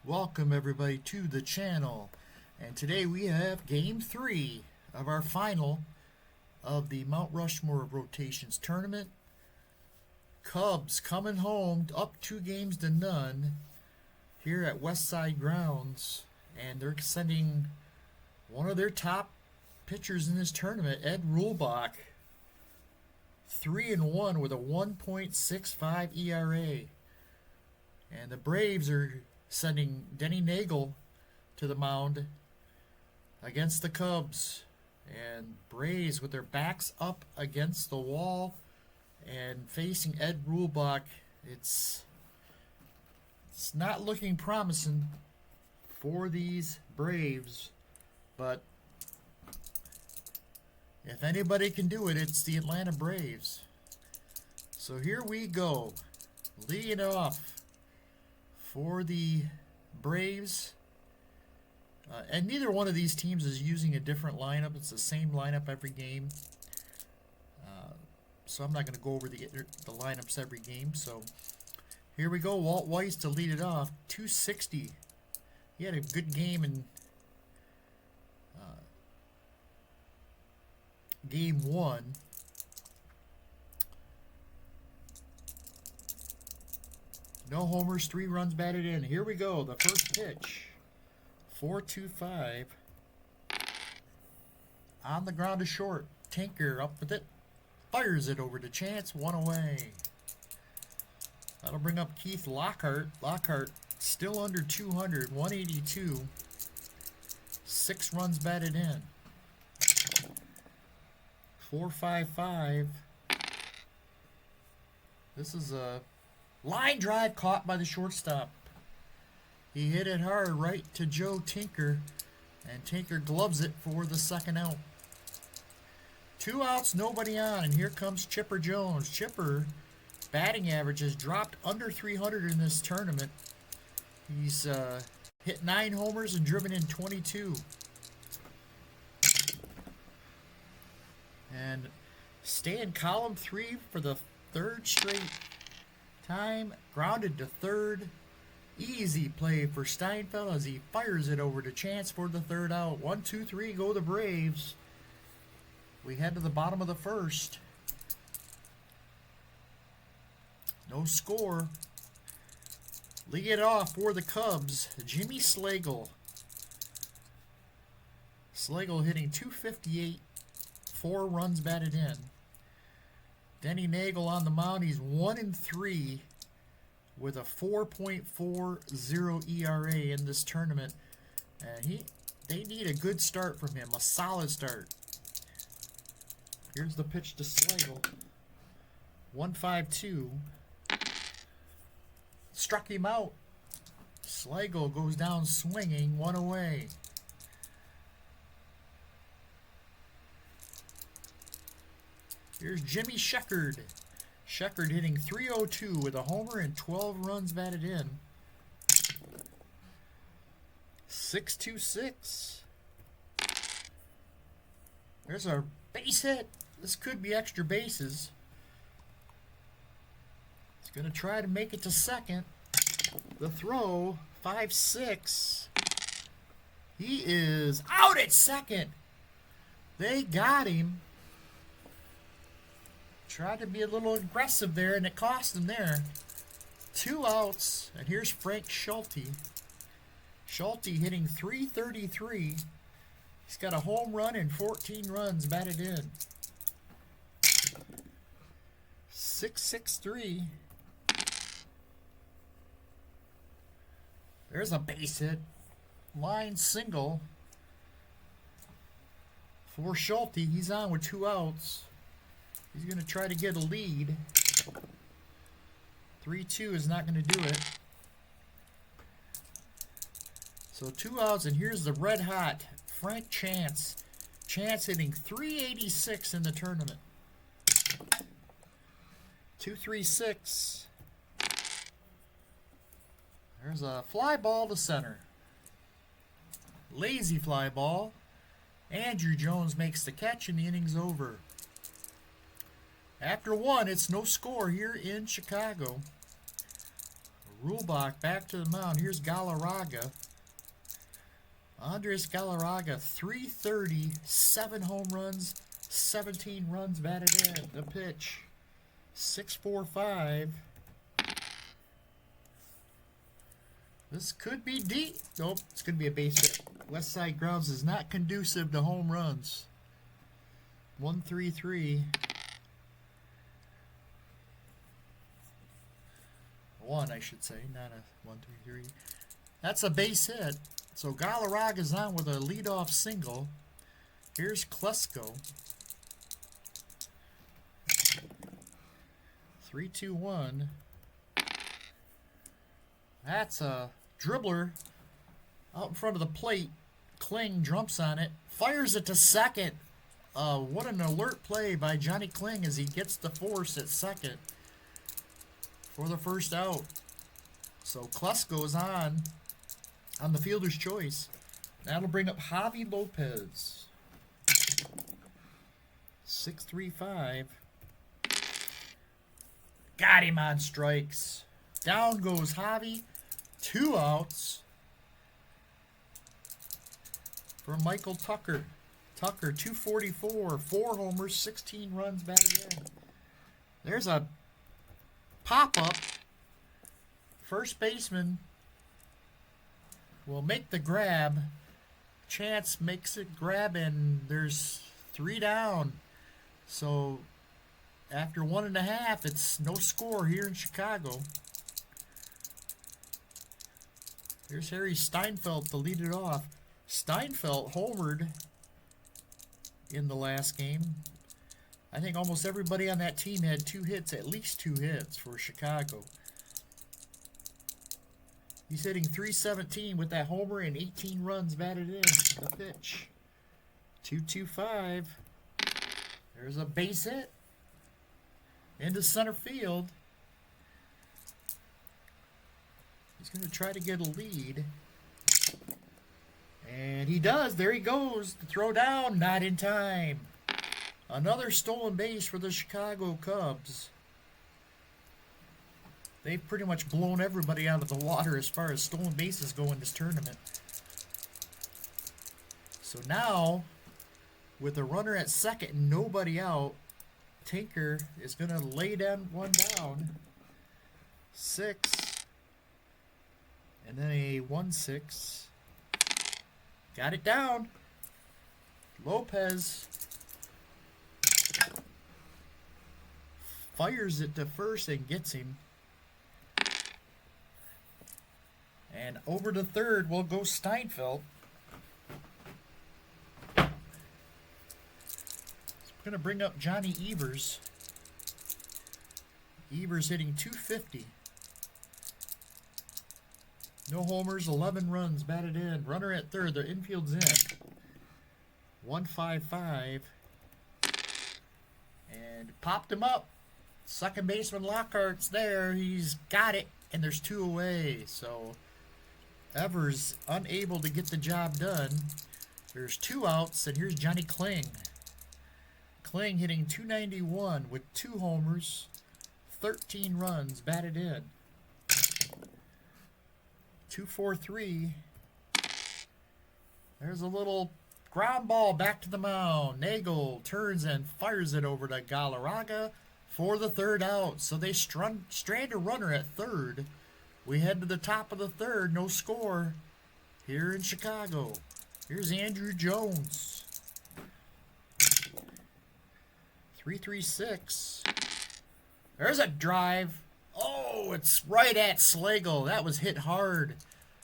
Welcome everybody to the channel, and today we have game 3 of our final of the Mount Rushmore rotations tournament. Cubs coming home up 2-0 here at Westside Grounds, and they're sending one of their top pitchers in this tournament, Ed Reulbach, 3-1 with a 1.65 ERA. And the Braves are sending Denny Neagle to the mound against the Cubs. And Braves with their backs up against the wall and facing Ed Reulbach. It's not looking promising for these Braves, but if anybody can do it, it's the Atlanta Braves. So here we go, leading it off for the Braves. And neither one of these teams is using a different lineup. It's the same lineup every game. So I'm not going to go over the lineups every game. So here we go. Walt Weiss to lead it off. 260. He had a good game in game 1. No homers, 3 runs batted in. Here we go. The first pitch. 4-2-5. On the ground to short. Tinker up with it. Fires it over to Chance. 1 away. That'll bring up Keith Lockhart. Lockhart still under 200. 182. 6 runs batted in. 4-5-5. This is a line drive caught by the shortstop. He hit it hard right to Joe Tinker, and Tinker gloves it for the second out. 2 outs, nobody on, and here comes Chipper Jones. Chipper batting average has dropped under 300 in this tournament. He's hit 9 homers and driven in 22. And stay in column 3 for the 3rd straight time. Grounded to third. Easy play for Steinfeld as he fires it over to Chance for the 3rd out. 1-2-3 go the Braves. We head to the bottom of the 1st. No score. Lead it off for the Cubs, Jimmy Slagle. Slagle hitting 258, 4 runs batted in. Denny Neagle on the mound. He's 1-3 with a 4.40 ERA in this tournament. And they need a good start from him, a solid start. Here's the pitch to Slagle. 1-5-2. Struck him out. Slagle goes down swinging, 1 away. Here's Jimmy Sheckard. Sheckard hitting 302 with a homer and 12 runs batted in. 6-2-6. There's our base hit. This could be extra bases. He's going to try to make it to second. The throw, 5-6. He is out at second. They got him. Tried to be a little aggressive there, and it cost him there. 2 outs, and here's Frank Schulte. Schulte hitting 333. He's got a home run and 14 runs batted in. 6-6-3. There's a base hit. Line single for Schulte. He's on with 2 outs. He's going to try to get a lead. 3-2 is not going to do it. So 2 outs, and here's the red hot Frank Chance. Chance hitting 386 in the tournament. 2-3-6. There's a fly ball to center. Lazy fly ball. Andrew Jones makes the catch, and the inning's over. After 1, it's no score here in Chicago. Reulbach back to the mound. Here's Galarraga. Andres Galarraga, 330, 7 home runs, 17 runs batted in. The pitch, 6-4-5. This could be deep. Nope, it's going to be a base hit. West Side Grounds is not conducive to home runs. 1-3-3. 1, I should say, not a 1-3-3. That's a base hit. So Galarraga is on with a leadoff single. Here's Klesko. 3-2-1. That's a dribbler out in front of the plate. Kling jumps on it, fires it to second. What an alert play by Johnny Kling as he gets the force at second for the first out. So Klesko is on the fielder's choice. That'll bring up Javi Lopez. 6-3-5. Got him on strikes. Down goes Javi. 2 outs for Michael Tucker. Tucker, 244, 4 homers, 16 runs batted in. There's a pop-up. First baseman will make the grab. Chance makes it grab, and there's 3 down. So after 1.5, it's no score here in Chicago. Here's Harry Steinfeld to lead it off. Steinfeld homered in the last game. I think almost everybody on that team had 2 hits, at least 2 hits for Chicago. He's hitting .317 with that homer and 18 runs batted in. The pitch. 2-2-5. There's a base hit into center field. He's going to try to get a lead. And he does. There he goes. The throw down, not in time. Another stolen base for the Chicago Cubs. They've pretty much blown everybody out of the water as far as stolen bases go in this tournament. So now, with a runner at second and nobody out, Tinker is going to lay one down. 6. And then a 1-6. Got it down. Lopez fires it to first and gets him. And over to third will go Steinfeld. It's going to bring up Johnny Evers. Evers hitting .250. No homers, 11 runs batted in. Runner at third. The infield's in. 1-5-5. And popped him up. Second baseman Lockhart's there. He's got it. And there's 2 away. So Evers unable to get the job done. There's 2 outs. And here's Johnny Kling. Kling hitting .291 with 2 homers. 13 runs batted in. 2-4-3. There's a little ground ball back to the mound. Neagle turns and fires it over to Galarraga for the 3rd out. So they strand a runner at third. We head to the top of the 3rd. No score here in Chicago. Here's Andrew Jones. 3-3-6. There's a drive. Oh, it's right at Slagle. That was hit hard.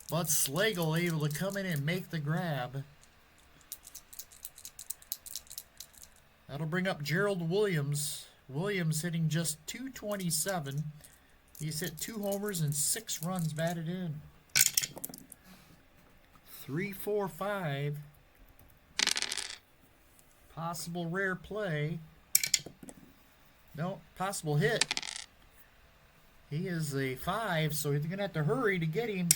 But Slagle able to come in and make the grab. That'll bring up Gerald Williams. Williams hitting just .227. He's hit 2 homers and 6 runs batted in. 3-4-5. Possible rare play. No, possible hit. He is a 5, so he's going to have to hurry to get him.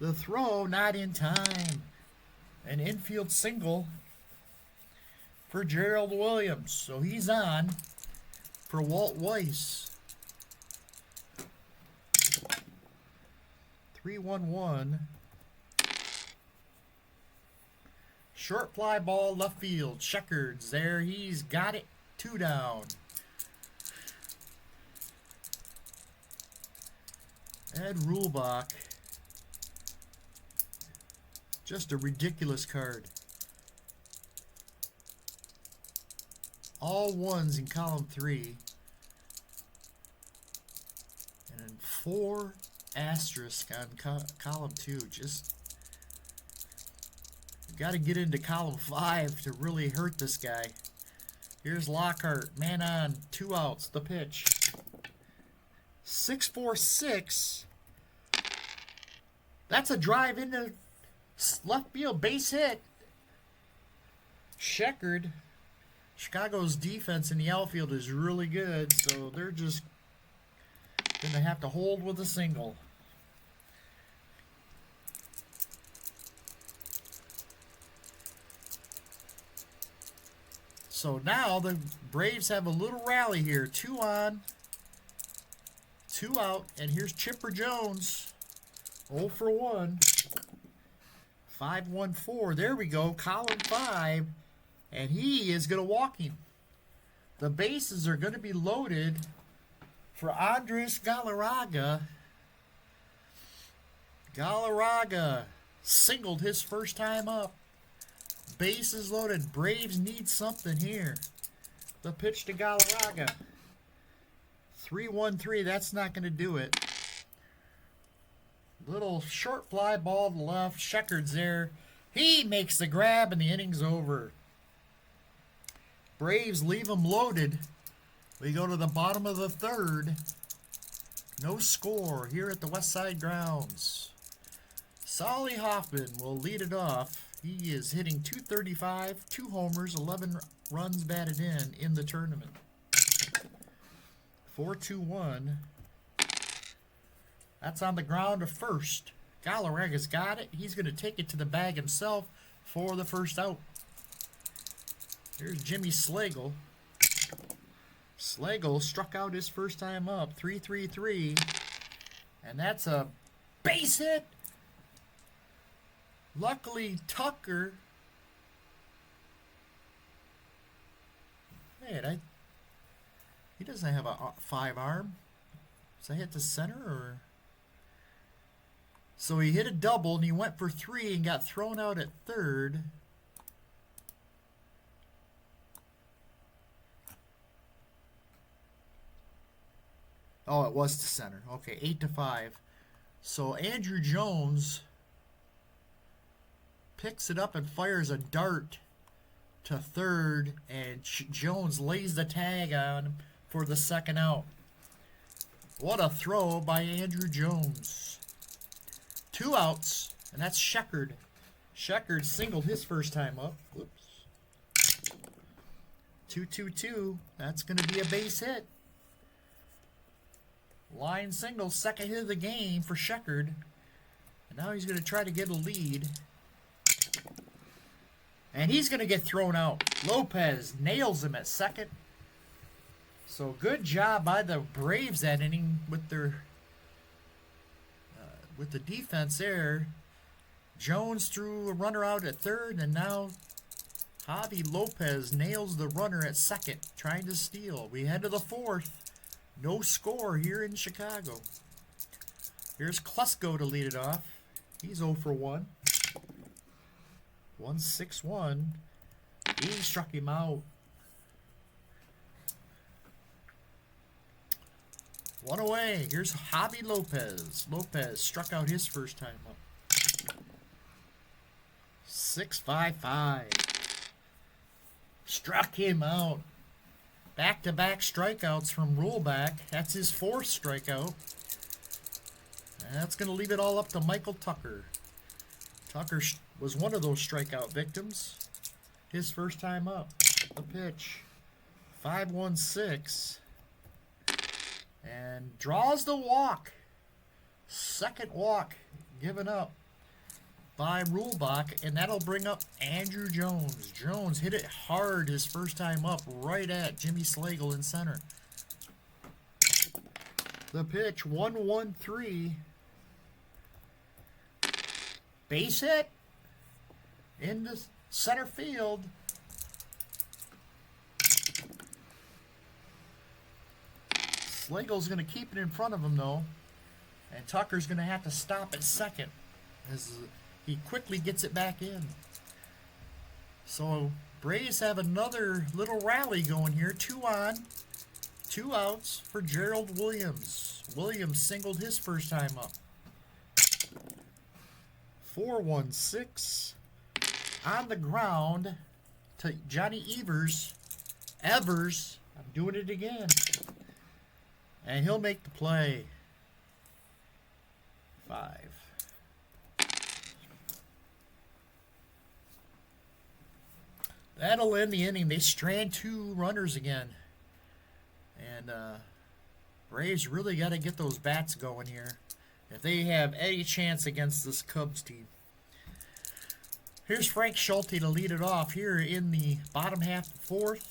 The throw, not in time. An infield single for Gerald Williams. So he's on for Walt Weiss. 3-1-1. Short fly ball, left field. Checkers there. He's got it. 2 down. Ed Reulbach. Just a ridiculous card. All ones in column 3. And then 4 asterisk on column 2. Just got to get into column 5 to really hurt this guy. Here's Lockhart, man on, 2 outs, the pitch. 6-4-6. That's a drive into left field, base hit. Checkered. Chicago's defense in the outfield is really good, so they're just going to have to hold with a single. So now the Braves have a little rally here. 2 on, 2 out, and here's Chipper Jones. 0 for 1. 5-1-4. There we go. Column 5. And he is going to walk him. The bases are going to be loaded for Andres Galarraga. Galarraga singled his first time up. Bases loaded. Braves need something here. The pitch to Galarraga. 3-1-3. That's not going to do it. Little short fly ball to the left. Checkers there. He makes the grab and the inning's over. Braves leave him loaded. We go to the bottom of the 3rd. No score here at the West Side grounds. Solly Hoffman will lead it off. He is hitting .235, 2 homers, 11 runs batted in the tournament. 4-2-1. That's on the ground to first. Galarraga's got it. He's going to take it to the bag himself for the first out. Here's Jimmy Slagle. Slagle struck out his first time up. 3-3-3. And that's a base hit. Luckily, Tucker. Man, he doesn't have a 5 arm. Does I hit the center or? So he hit a double and he went for 3 and got thrown out at 3rd. Oh, it was to center. Okay, 8-5. So Andrew Jones picks it up and fires a dart to 3rd, and Jones lays the tag on for the second out. What a throw by Andrew Jones. 2 outs, and that's Checkered. Checkered singled his first time up. Whoops. 2-2-2. That's going to be a base hit. Line single, second hit of the game for Checkered. And now he's going to try to get a lead. And he's going to get thrown out. Lopez nails him at second. So good job by the Braves that inning with their with the defense there. Jones threw a runner out at 3rd, and now Javi Lopez nails the runner at second, trying to steal. We head to the 4th. No score here in Chicago. Here's Klesko to lead it off. He's 0 for 1. 1-6-1. He struck him out. 1 away. Here's Javi Lopez. Lopez struck out his first time up. 6-5-5. Struck him out. Back-to-back strikeouts from Reulbach. That's his 4th strikeout. And that's going to leave it all up to Michael Tucker. Tucker was one of those strikeout victims. His first time up. The pitch. 5-1-6. And draws the walk. Second walk given up by Reulbach, and that'll bring up Andrew Jones. Jones hit it hard his first time up, right at Jimmy Slagle in center. The pitch, 1-1-3. Base hit into center field. Slagle's going to keep it in front of him, though. And Tucker's going to have to stop at second as he quickly gets it back in. So Braves have another little rally going here. 2 on, 2 outs for Gerald Williams. Williams singled his first time up. 4-1-6 on the ground to Johnny Evers. I'm doing it again. And he'll make the play. 5. That'll end the inning. They strand 2 runners again. And Braves really got to get those bats going here if they have any chance against this Cubs team. Here's Frank Schulte to lead it off here in the bottom half of the 4th.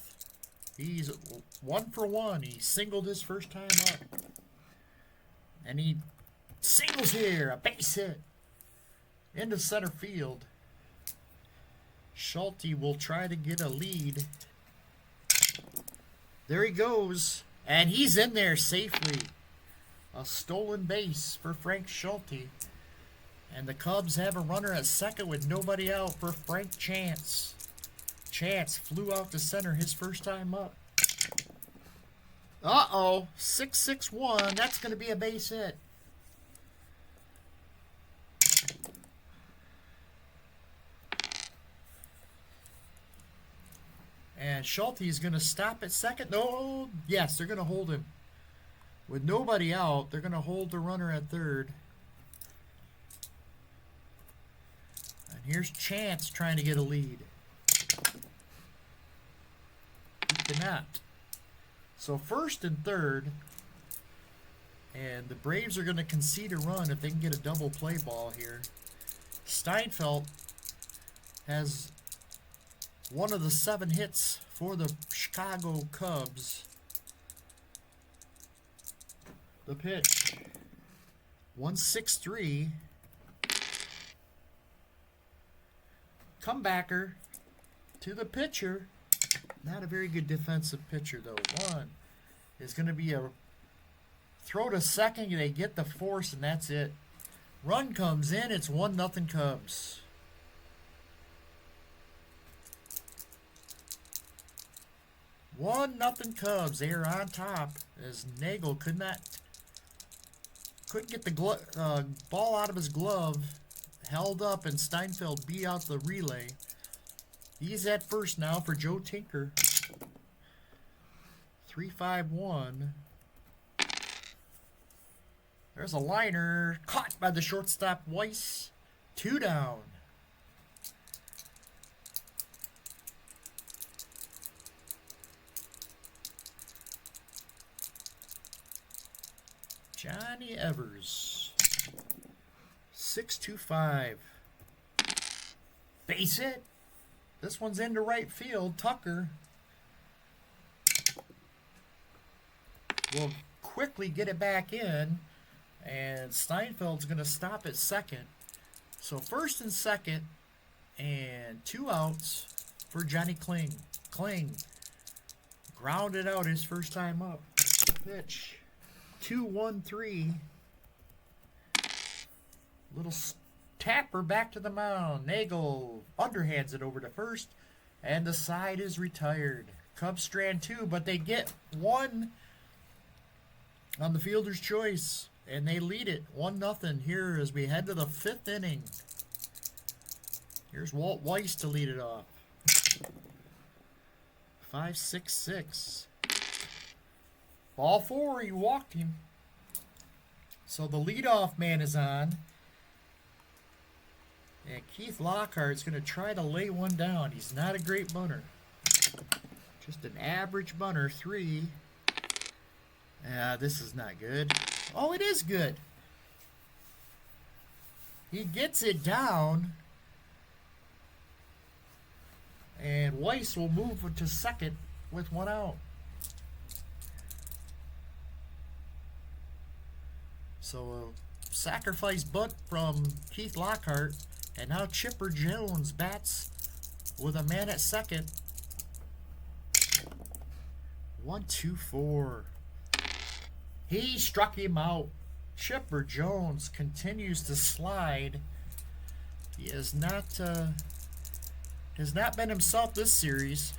He's 1 for 1. He singled his first time up. And he singles here, a base hit into center field. Schulte will try to get a lead. There he goes. And he's in there safely. A stolen base for Frank Schulte. And the Cubs have a runner at second with nobody out for Frank Chance. Chance flew out to center his first time up. Uh-oh. 6-6-1. That's going to be a base hit. And Schulte is going to stop at second. No, yes, they're going to hold him. With nobody out, they're going to hold the runner at third. And here's Chance trying to get a lead. He cannot. So first and third. And the Braves are going to concede a run if they can get a double play ball here. Steinfeld has one of the 7 hits for the Chicago Cubs. The pitch. 1-6-3. Comebacker to the pitcher. Not a very good defensive pitcher, though. One is going to be a throw to second. They get the force, and that's it. Run comes in. It's 1-0 Cubs. Nothing Cubs. They are on top as Neagle couldn't get the ball out of his glove. Held up, and Steinfeld beat out the relay. He's at first now for Joe Tinker. 3-5-1. There's a liner caught by the shortstop Weiss. 2 down. Johnny Evers. 6-2-5. Base hit. This one's into right field. Tucker will quickly get it back in. And Steinfeld's going to stop at second. So first and second. And 2 outs for Johnny Kling. Kling grounded out his first time up. Pitch. 2-1-3. Little tapper back to the mound. Neagle underhands it over to first. And the side is retired. Cubs strand 2, but they get 1 on the fielder's choice. And they lead it 1-0 here as we head to the 5th inning. Here's Walt Weiss to lead it off. 5-6-6. Ball 4, he walked him. So the leadoff man is on. And Keith Lockhart's going to try to lay one down. He's not a great bunter. Just an average bunter. 3. This is not good. Oh, it is good. He gets it down. And Weiss will move to second with 1 out. So a sacrifice bunt from Keith Lockhart. And now Chipper Jones bats with a man at second. 1-2-4. He struck him out. Chipper Jones continues to slide. He has not been himself this series.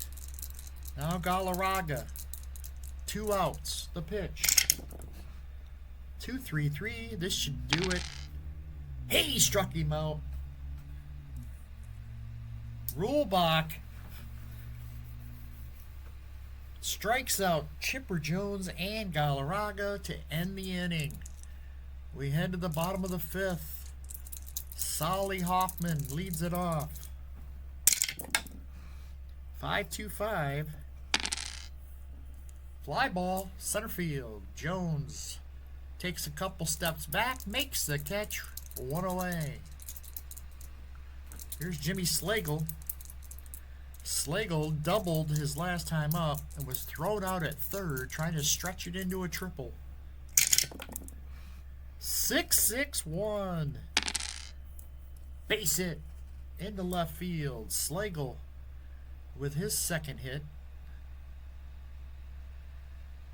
Now Galarraga. 2 outs. The pitch. 2-3-3. This should do it. He struck him out. Reulbach strikes out Chipper Jones and Galarraga to end the inning. We head to the bottom of the 5th. Solly Hoffman leads it off. 5-2-5. Fly ball, center field. Jones takes a couple steps back, makes the catch, 1 away. Here's Jimmy Slagle. Slagle doubled his last time up and was thrown out at third, trying to stretch it into a triple. 6-6-1. Base hit into left field. Slagle with his second hit.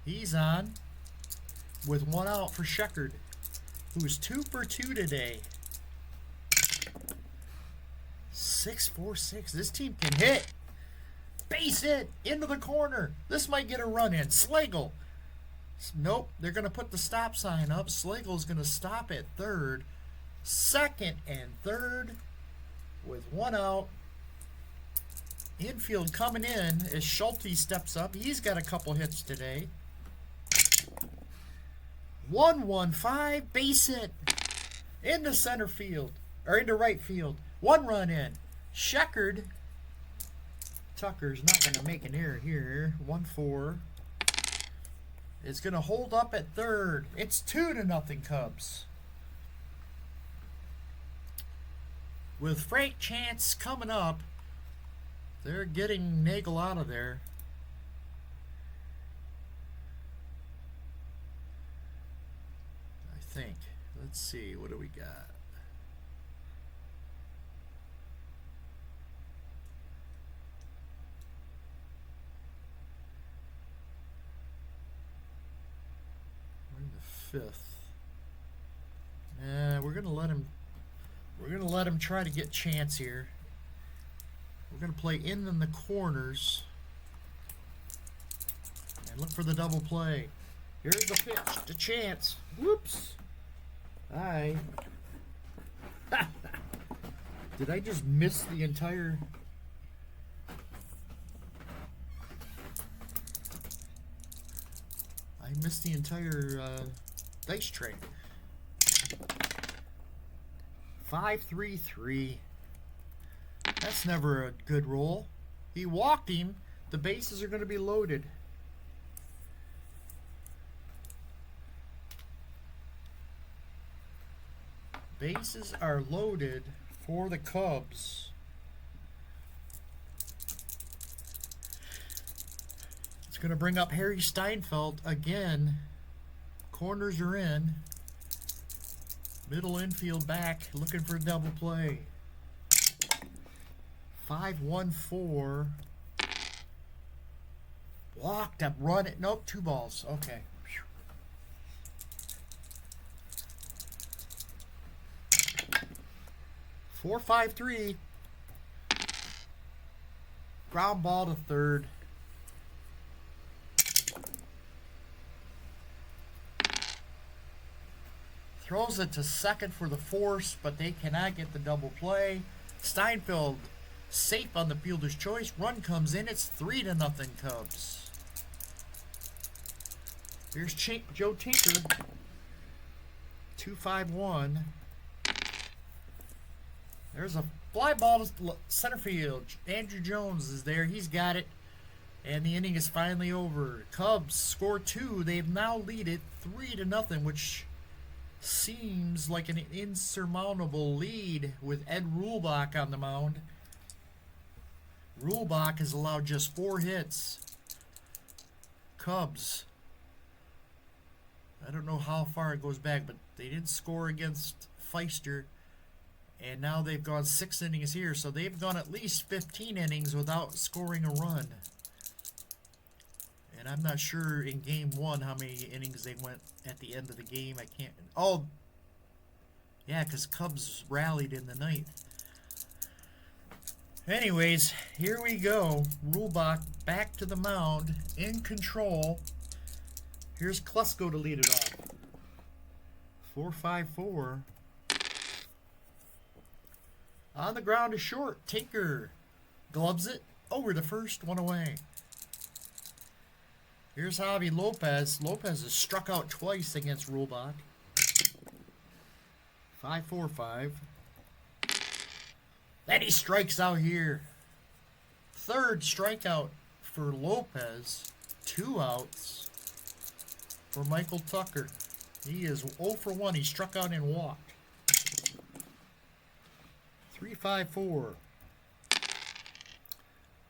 He's on with 1 out for Sheckard, who's 2 for 2 today. 6-4-6. This team can hit. Base hit into the corner. This might get a run in. Slagle. Nope. They're going to put the stop sign up. Slagle's going to stop at third. Second and third with 1 out. Infield coming in as Schulte steps up. He's got a couple hits today. 1-1-5. Base hit into center field. Or into right field. 1 run in. Sheckard. Tucker's not going to make an error here. 1-4. It's going to hold up at third. It's 2-0 Cubs. With Frank Chance coming up, they're getting Neagle out of there. I think. Let's see. What do we got? We're in the 5th. We're gonna let him. We're gonna let him try to get Chance here. We're gonna play in the corners and look for the double play. Here's the pitch to Chance. Whoops! Did I just miss the entire? I missed the entire dice tray. 5-3-3. That's never a good roll. He walked him. The bases are going to be loaded. Bases are loaded for the Cubs. It's going to bring up Harry Steinfeld again. Corners are in. Middle infield back, looking for a double play. 5-1-4. Walked up, run it. Nope, 2 balls. Okay. 4-5-3. Ground ball to third. Throws it to second for the force, but they cannot get the double play. Steinfeld safe on the fielder's choice. Run comes in. It's 3-0 Cubs. Here's Joe Tinker. 2-5-1. There's a fly ball to center field. Andrew Jones is there. He's got it. And the inning is finally over. Cubs score 2. They have now lead it 3-0, which seems like an insurmountable lead with Ed Reulbach on the mound. Reulbach has allowed just 4 hits. Cubs. I don't know how far it goes back, but they did score against Feister And now they've gone 6 innings here, so they've gone at least 15 innings without scoring a run. And I'm not sure in game 1 how many innings they went at the end of the game. I can't. Oh, yeah, because Cubs rallied in the ninth. Anyways, here we go. Reulbach back to the mound, in control. Here's Klesko to lead it off. 4-5-4. On the ground to short. Tinker gloves it over to first, 1 away. Here's Javi Lopez. Lopez has struck out twice against Reulbach. 5-4-5. Then he strikes out here. 3rd strikeout for Lopez. 2 outs for Michael Tucker. He is 0 for 1. He struck out and walked. 3-5-4.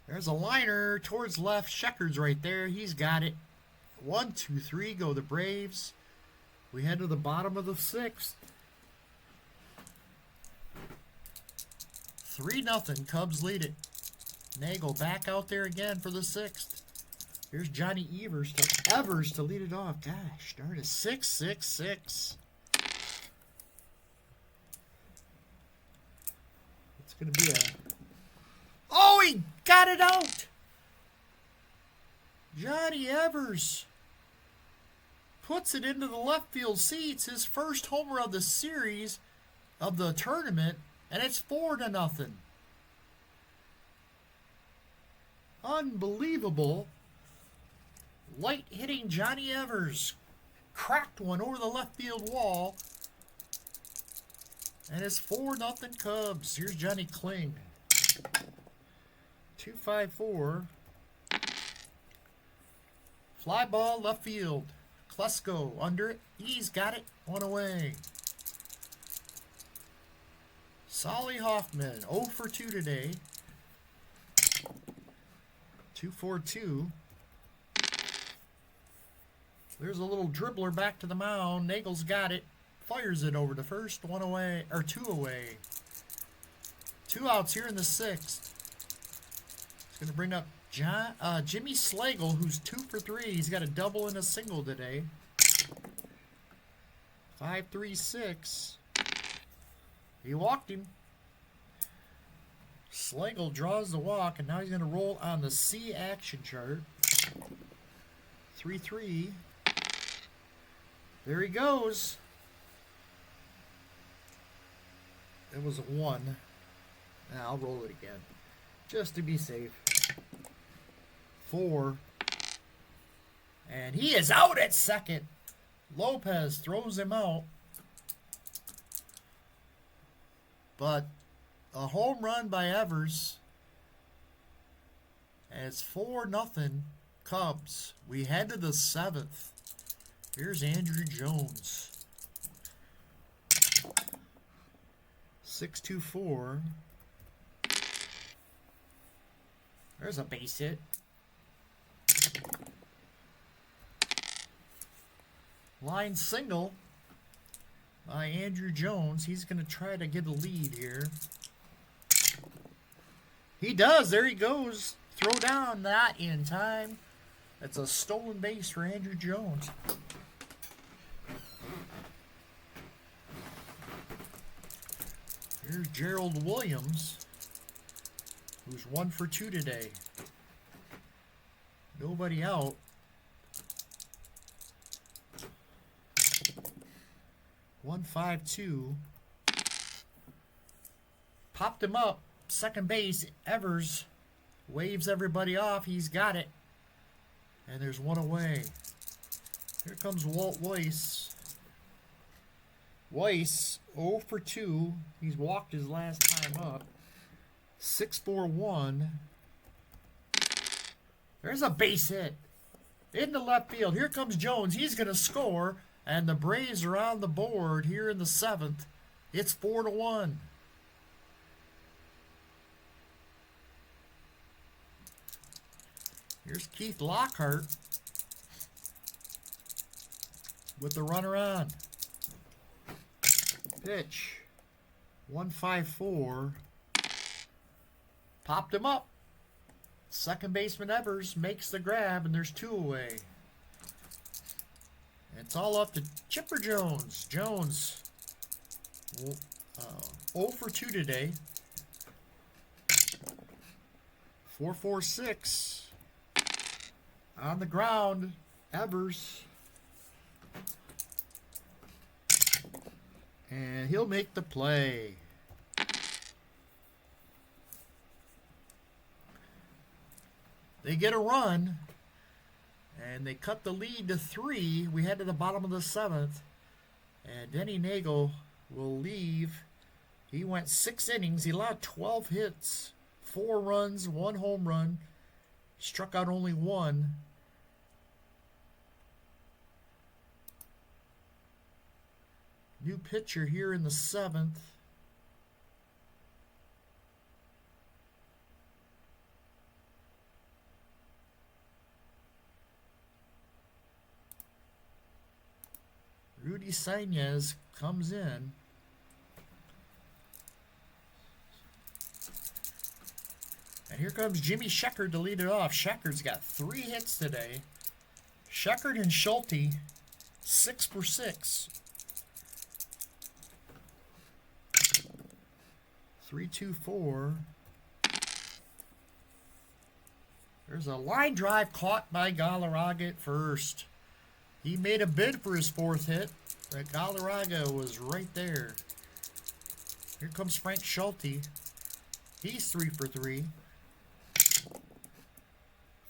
There's a liner towards left. Sheckard's right there. He's got it. 1, 2, 3 go the Braves. We head to the bottom of the 6th. 3-0. Cubs lead it. Neagle back out there again for the 6th. Here's Johnny Evers to lead it off. Gosh, darn it. 6-6-6. It's going to be a... Oh, he got it out! Johnny Evers puts it into the left field seats. His first homer of the series, of the tournament, and it's 4-0. Unbelievable. Light hitting Johnny Evers cracked one over the left field wall. And it's 4-0 Cubs. Here's Johnny Kling. 2-5-4. Fly ball left field. Klesko under it. He's got it. 1 away. Solly Hoffman 0 for 2 today. 2-4-2. There's a little dribbler back to the mound. Nagle's got it. Fires it over to first. 1 away, or 2 away. 2 outs here in the 6th. It's going to bring up Jimmy Slagle, who's 2 for 3. He's got a double and a single today. 5-3-6. He walked him. Slagle draws the walk, and now he's going to roll on the C action chart. 3-3. There he goes. It was a 1. Now I'll roll it again, just to be safe. 4. And he is out at second. Lopez throws him out. But a home run by Evers. And it's 4-0 Cubs. We head to the 7th. Here's Andrew Jones. 6-2-4. There's a base hit. Line single by Andrew Jones. He's going to try to get a lead here. He does. There he goes. Throw down, not in time. That's a stolen base for Andrew Jones. Here's Gerald Williams, who's 1 for 2 today. Nobody out. 1-5-2. Popped him up. Second base. Evers waves everybody off. He's got it. And there's 1 away. Here comes Walt Weiss. Weiss, 0 for 2. He's walked his last time up. 6-4-1. There's a base hit. Into left field. Here comes Jones. He's going to score. And the Braves are on the board here in the 7th. It's 4-1. Here's Keith Lockhart with the runner on. Pitch. 154. Popped him up. Second baseman Evers makes the grab, and there's 2 away. It's all up to Chipper Jones. Jones, 0 for 2 today. 4-4-6. On the ground, Evers. And he'll make the play. They get a run, and they cut the lead to 3. We head to the bottom of the 7th, and Denny Neagle will leave. He went 6 innings. He allowed 12 hits, 4 runs, 1 home run, struck out only 1. New pitcher here in the 7th. Rudy Saenz comes in. And here comes Jimmy Sheckard to lead it off. Sheckard's got 3 hits today. Sheckard and Schulte, 6 for 6. 3-2-4. There's a line drive caught by Galarraga at first. He made a bid for his 4th hit, but Galarraga was right there. Here comes Frank Schulte. He's 3 for 3.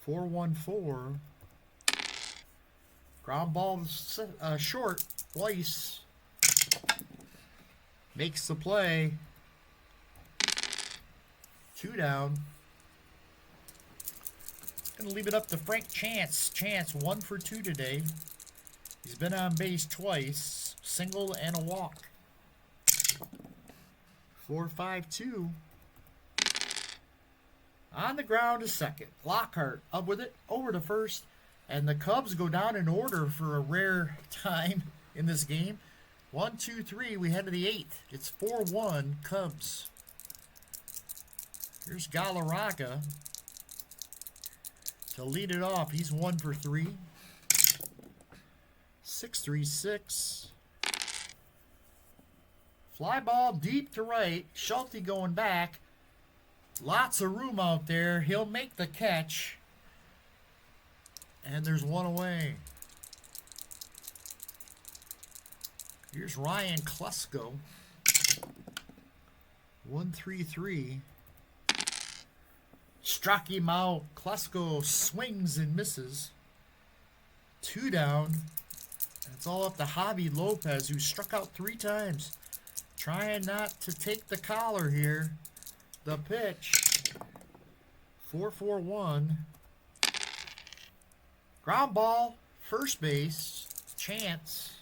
4-1-4. Ground ball short. Weiss makes the play. 2 down. Gonna leave it up to Frank Chance. Chance 1 for 2 today. He's been on base twice, single and a walk. 4-5-2. On the ground to second. Lockhart up with it, over to first. And the Cubs go down in order for a rare time in this game. 1, 2, 3, we head to the 8th. It's 4-1 Cubs. Here's Galarraga to lead it off. He's 1 for 3. 6-3-6. Fly ball deep to right. Schulte going back. Lots of room out there. He'll make the catch. And there's 1 away. Here's Ryan Klesko. 1-3-3. Struck him out. Klesko swings and misses. 2 down. It's all up to Javi Lopez, who struck out 3 times. Trying not to take the collar here. The pitch. 4-4-1. Ground ball. First base. Chance.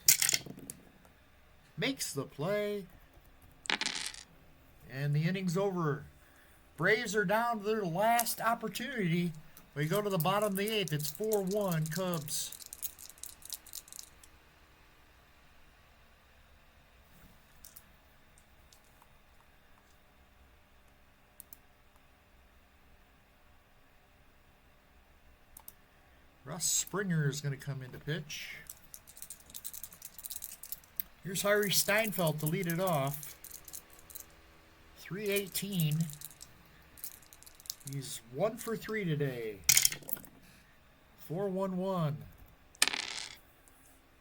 Makes the play. And the inning's over. Braves are down to their last opportunity. We go to the bottom of the 8th. It's 4-1 Cubs. Russ Springer is going to come in to pitch. Here's Harry Steinfeld to lead it off. 3-18. He's 1 for 3 today. 4-1-1.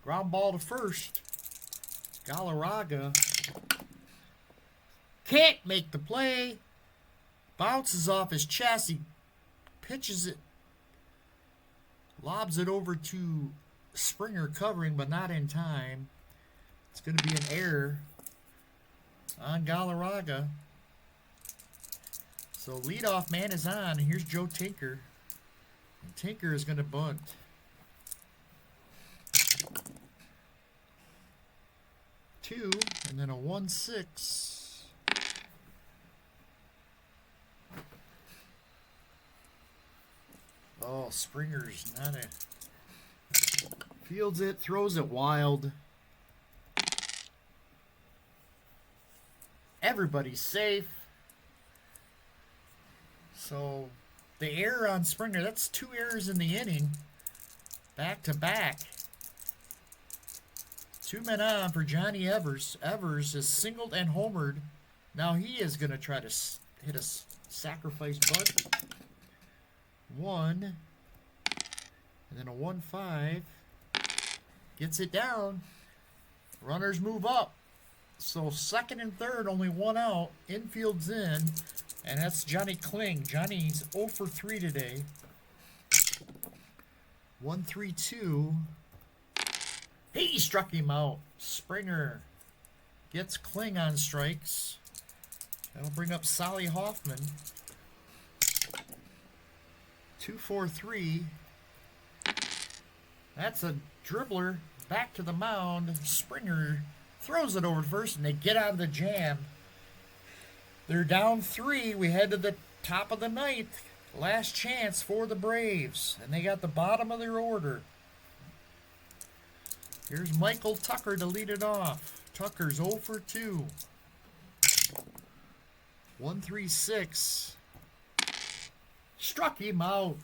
Ground ball to first. Galarraga can't make the play. Bounces off his chest. He pitches it. Lobs it over to Springer covering, but not in time. It's going to be an error on Galarraga. So leadoff man is on. Here's Joe Tinker. And Tinker is going to bunt. Two, and then a 1-6. Oh, Springer's not a... Fields it, throws it wild. Everybody's safe. So the error on Springer, that's 2 errors in the inning. Back to back. 2 men on for Johnny Evers. Evers is singled and homered. Now he is going to try to hit a sacrifice bunt. 1. And then a 1-5. Gets it down. Runners move up. So second and third, only 1 out. Infield's in. And that's Johnny Kling. Johnny's 0 for 3 today. 1-3-2. He struck him out. Springer gets Kling on strikes. That'll bring up Solly Hoffman. 2-4-3. That's a dribbler. Back to the mound. Springer throws it over first, and they get out of the jam. They're down 3. We head to the top of the 9th. Last chance for the Braves. And they got the bottom of their order. Here's Michael Tucker to lead it off. Tucker's 0 for 2. 1-3-6. Struck him out.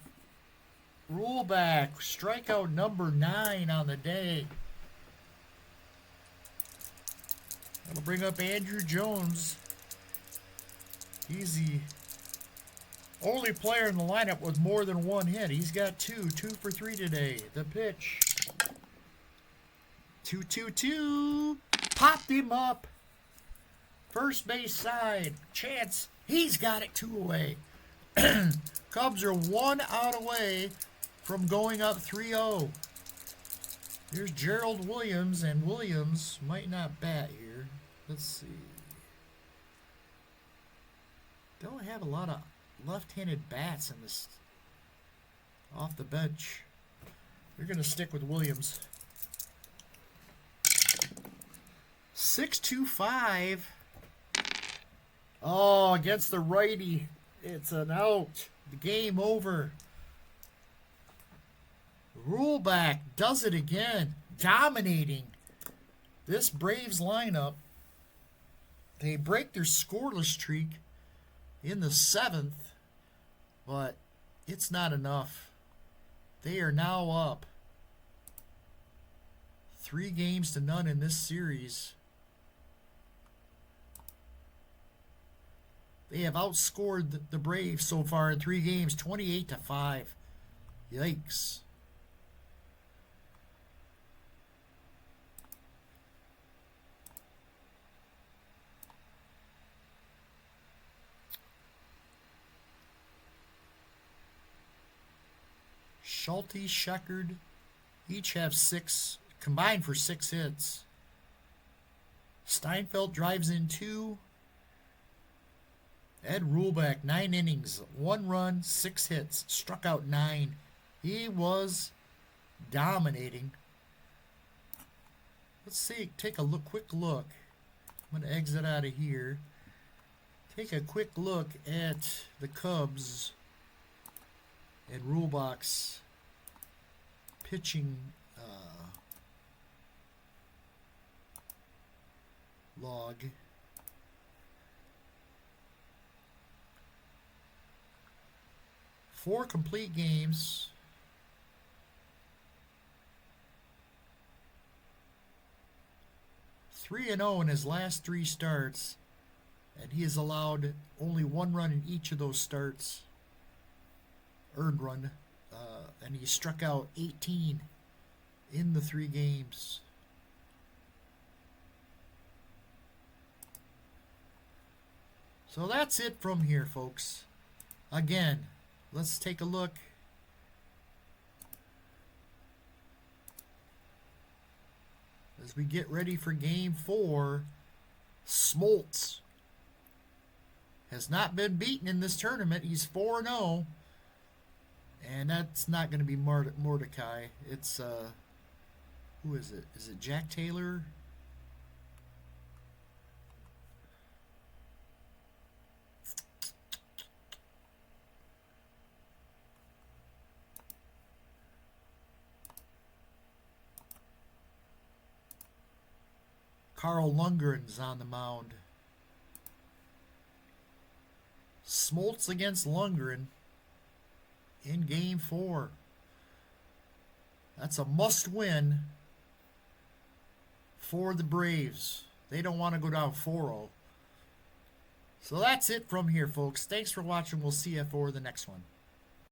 Reulbach, strikeout number 9 on the day. That'll bring up Andrew Jones. He's the only player in the lineup with more than 1 hit. He's got 2 for 3 today. The pitch. 2-2-2. Popped him up. First base side. Chance. He's got it 2 away. Cubs are 1 out away from going up 3-0. Here's Gerald Williams, and Williams might not bat here. Let's see. Don't have a lot of left-handed bats in this off the bench. You're going to stick with Williams. 6-2-5. Oh, against the righty. It's an out. The game over. Reulbach does it again. Dominating this Braves lineup. They break their scoreless streak in the 7th, but it's not enough. They are now up 3-0 in this series. They have outscored the Braves so far in 3 games, 28-5. Yikes. Schulte, Sheckard, each have 6, combined for 6 hits. Steinfeld drives in 2. Ed Reulbach, 9 innings, 1 run, 6 hits, struck out 9. He was dominating. Let's see, take a quick look. I'm going to exit out of here. Take a quick look at the Cubs and Reulbach's pitching log. Four complete games. Three and 0 in his last 3 starts, and he has allowed only 1 run in each of those starts. Earned run, and he struck out 18 in the 3 games. So that's it from here, folks. Again, let's take a look. As we get ready for Game 4, Smoltz has not been beaten in this tournament. He's 4-0. And that's not going to be Mordecai. It's, who is it? Is it Jack Taylor? Carl Lundgren's on the mound. Smoltz against Lundgren in Game 4. That's a must-win for the Braves. They don't want to go down 4-0. So that's it from here, folks. Thanks for watching. We'll see you for the next one.